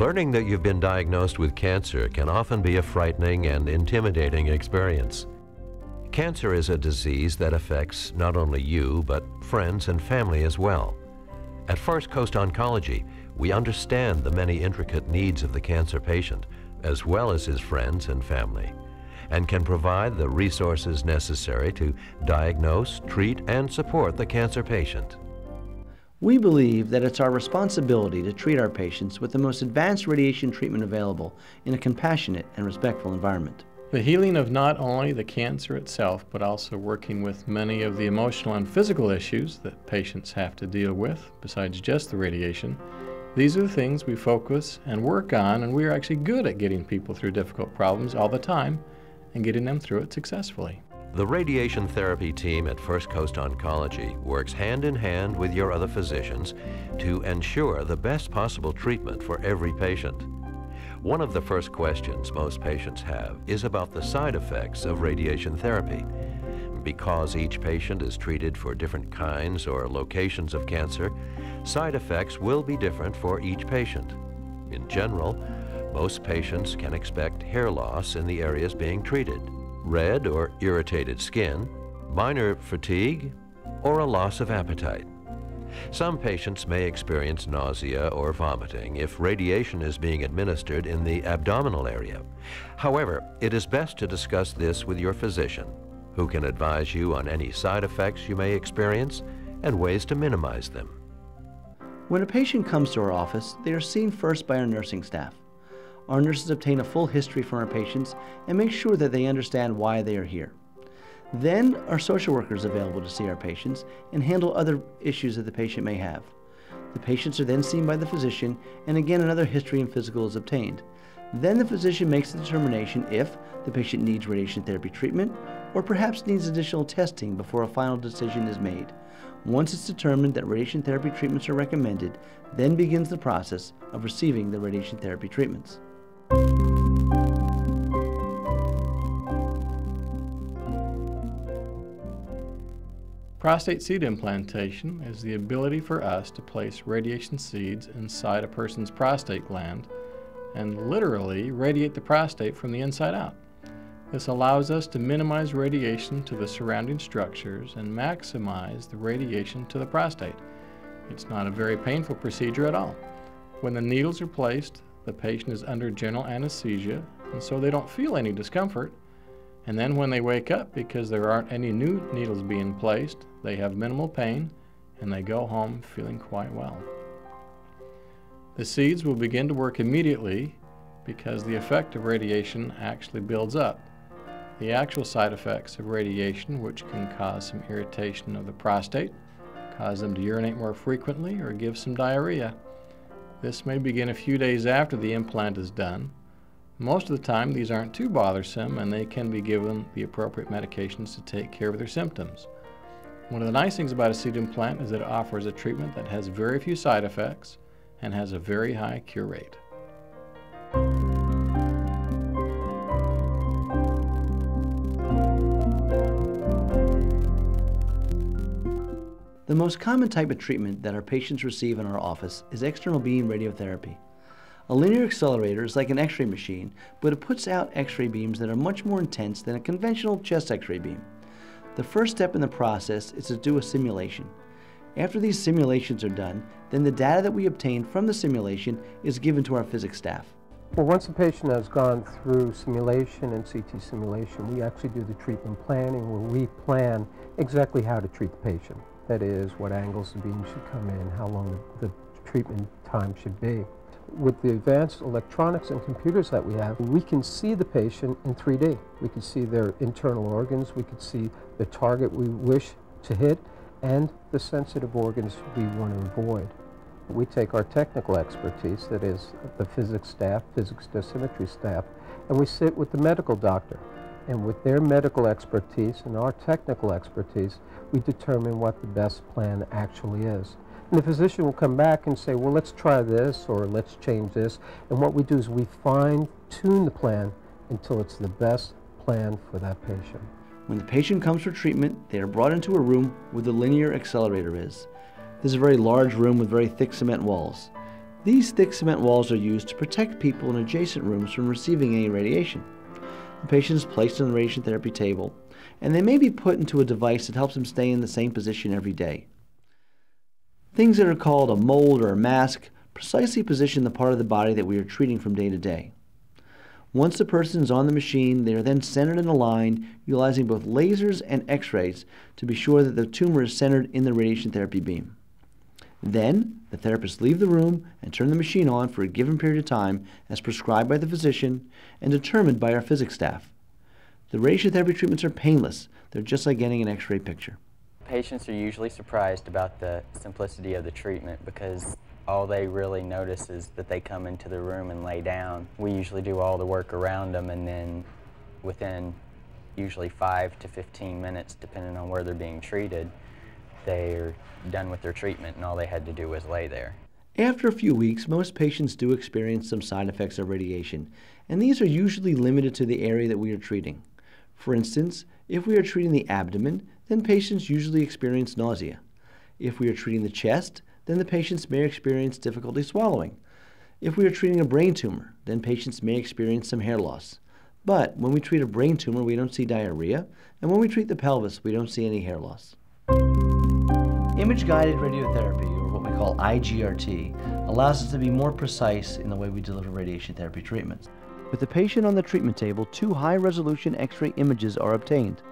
Learning that you've been diagnosed with cancer can often be a frightening and intimidating experience. Cancer is a disease that affects not only you, but friends and family as well. At First Coast Oncology, we understand the many intricate needs of the cancer patient, as well as his friends and family, and can provide the resources necessary to diagnose, treat, and support the cancer patient. We believe that it's our responsibility to treat our patients with the most advanced radiation treatment available in a compassionate and respectful environment. The healing of not only the cancer itself, but also working with many of the emotional and physical issues that patients have to deal with, besides just the radiation, these are the things we focus and work on, and we are actually good at getting people through difficult problems all the time and getting them through it successfully. The radiation therapy team at First Coast Oncology works hand in hand with your other physicians to ensure the best possible treatment for every patient. One of the first questions most patients have is about the side effects of radiation therapy. Because each patient is treated for different kinds or locations of cancer, side effects will be different for each patient. In general, most patients can expect hair loss in the areas being treated, red or irritated skin, minor fatigue, or a loss of appetite. Some patients may experience nausea or vomiting if radiation is being administered in the abdominal area. However, it is best to discuss this with your physician, who can advise you on any side effects you may experience and ways to minimize them. When a patient comes to our office, they are seen first by our nursing staff. Our nurses obtain a full history from our patients and make sure that they understand why they are here. Then, our social workers are available to see our patients and handle other issues that the patient may have. The patients are then seen by the physician, and again another history and physical is obtained. Then the physician makes the determination if the patient needs radiation therapy treatment or perhaps needs additional testing before a final decision is made. Once it's determined that radiation therapy treatments are recommended, then begins the process of receiving the radiation therapy treatments. Prostate seed implantation is the ability for us to place radiation seeds inside a person's prostate gland and literally radiate the prostate from the inside out. This allows us to minimize radiation to the surrounding structures and maximize the radiation to the prostate. It's not a very painful procedure at all. When the needles are placed, the patient is under general anesthesia, and so they don't feel any discomfort. And then when they wake up, because there aren't any new needles being placed, they have minimal pain, and they go home feeling quite well. The seeds will begin to work immediately because the effect of radiation actually builds up. The actual side effects of radiation, which can cause some irritation of the prostate, cause them to urinate more frequently, or give some diarrhea. This may begin a few days after the implant is done. Most of the time these aren't too bothersome, and they can be given the appropriate medications to take care of their symptoms. One of the nice things about a seed implant is that it offers a treatment that has very few side effects and has a very high cure rate. The most common type of treatment that our patients receive in our office is external beam radiotherapy. A linear accelerator is like an X-ray machine, but it puts out X-ray beams that are much more intense than a conventional chest X-ray beam. The first step in the process is to do a simulation. After these simulations are done, then the data that we obtain from the simulation is given to our physics staff. Well, once a patient has gone through simulation and CT simulation, we actually do the treatment planning, where we plan exactly how to treat the patient. That is, what angles the beam should come in, how long the treatment time should be. With the advanced electronics and computers that we have, we can see the patient in 3D. We can see their internal organs, we can see the target we wish to hit, and the sensitive organs we want to avoid. We take our technical expertise, that is the physics staff, physics dosimetry staff, and we sit with the medical doctor. And with their medical expertise and our technical expertise, we determine what the best plan actually is. And the physician will come back and say, well, let's try this, or let's change this. And what we do is we fine-tune the plan until it's the best plan for that patient. When the patient comes for treatment, they are brought into a room where the linear accelerator is. This is a very large room with very thick cement walls. These thick cement walls are used to protect people in adjacent rooms from receiving any radiation. The patient is placed on the radiation therapy table, and they may be put into a device that helps them stay in the same position every day. Things that are called a mold or a mask precisely position the part of the body that we are treating from day to day. Once the person is on the machine, they are then centered in a line, utilizing both lasers and x-rays to be sure that the tumor is centered in the radiation therapy beam. Then, the therapists leave the room and turn the machine on for a given period of time as prescribed by the physician and determined by our physics staff. The radiation therapy treatments are painless. They're just like getting an x-ray picture. Patients are usually surprised about the simplicity of the treatment because all they really notice is that they come into the room and lay down. We usually do all the work around them, and then within usually 5 to 15 minutes, depending on where they're being treated, they're done with their treatment and all they had to do was lay there. After a few weeks, most patients do experience some side effects of radiation, and these are usually limited to the area that we are treating. For instance, if we are treating the abdomen, then patients usually experience nausea. If we are treating the chest, then the patients may experience difficulty swallowing. If we are treating a brain tumor, then patients may experience some hair loss. But when we treat a brain tumor, we don't see diarrhea, and when we treat the pelvis, we don't see any hair loss. Image-guided radiotherapy, or what we call IGRT, allows us to be more precise in the way we deliver radiation therapy treatments. With the patient on the treatment table, 2 high-resolution X-ray images are obtained.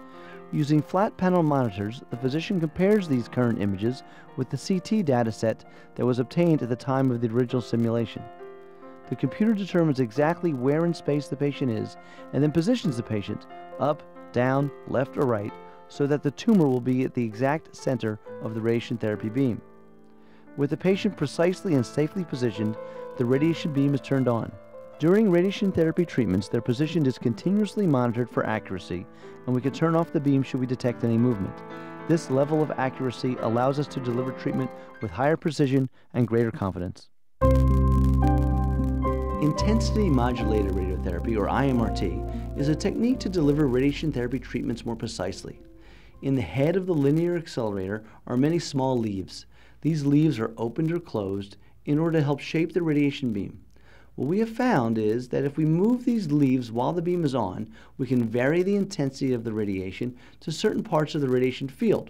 Using flat panel monitors, the physician compares these current images with the CT data set that was obtained at the time of the original simulation. The computer determines exactly where in space the patient is and then positions the patient up, down, left, or right so that the tumor will be at the exact center of the radiation therapy beam. With the patient precisely and safely positioned, the radiation beam is turned on. During radiation therapy treatments, their position is continuously monitored for accuracy, and we can turn off the beam should we detect any movement. This level of accuracy allows us to deliver treatment with higher precision and greater confidence. Intensity modulated radiotherapy, or IMRT, is a technique to deliver radiation therapy treatments more precisely. In the head of the linear accelerator are many small leaves. These leaves are opened or closed in order to help shape the radiation beam. What we have found is that if we move these leaves while the beam is on, we can vary the intensity of the radiation to certain parts of the radiation field.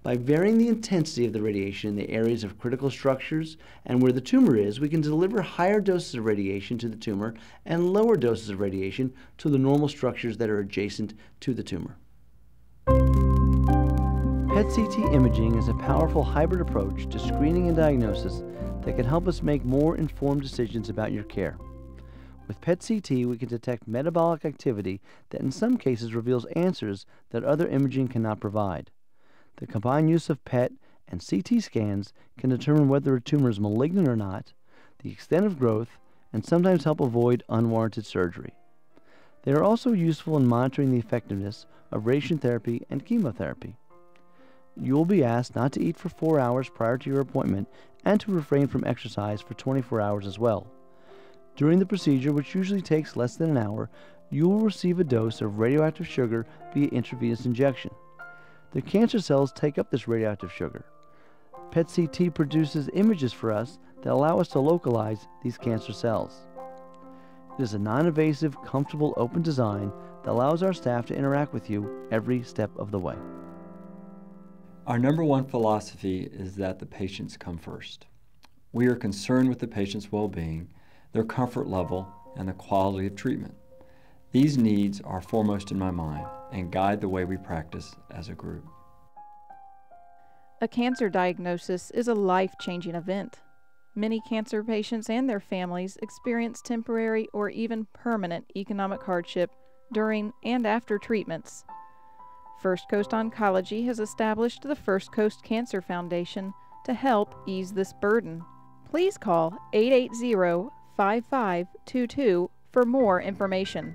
By varying the intensity of the radiation in the areas of critical structures and where the tumor is, we can deliver higher doses of radiation to the tumor and lower doses of radiation to the normal structures that are adjacent to the tumor. PET-CT imaging is a powerful hybrid approach to screening and diagnosis that can help us make more informed decisions about your care. With PET-CT, we can detect metabolic activity that in some cases reveals answers that other imaging cannot provide. The combined use of PET and CT scans can determine whether a tumor is malignant or not, the extent of growth, and sometimes help avoid unwarranted surgery. They are also useful in monitoring the effectiveness of radiation therapy and chemotherapy. You will be asked not to eat for 4 hours prior to your appointment and to refrain from exercise for 24 hours as well. During the procedure, which usually takes less than an hour, you will receive a dose of radioactive sugar via intravenous injection. The cancer cells take up this radioactive sugar. PET-CT produces images for us that allow us to localize these cancer cells. It is a non-invasive, comfortable, open design that allows our staff to interact with you every step of the way. Our number one philosophy is that the patients come first. We are concerned with the patient's well-being, their comfort level, and the quality of treatment. These needs are foremost in my mind and guide the way we practice as a group. A cancer diagnosis is a life-changing event. Many cancer patients and their families experience temporary or even permanent economic hardship during and after treatments. First Coast Oncology has established the First Coast Cancer Foundation to help ease this burden. Please call 880-5522 for more information.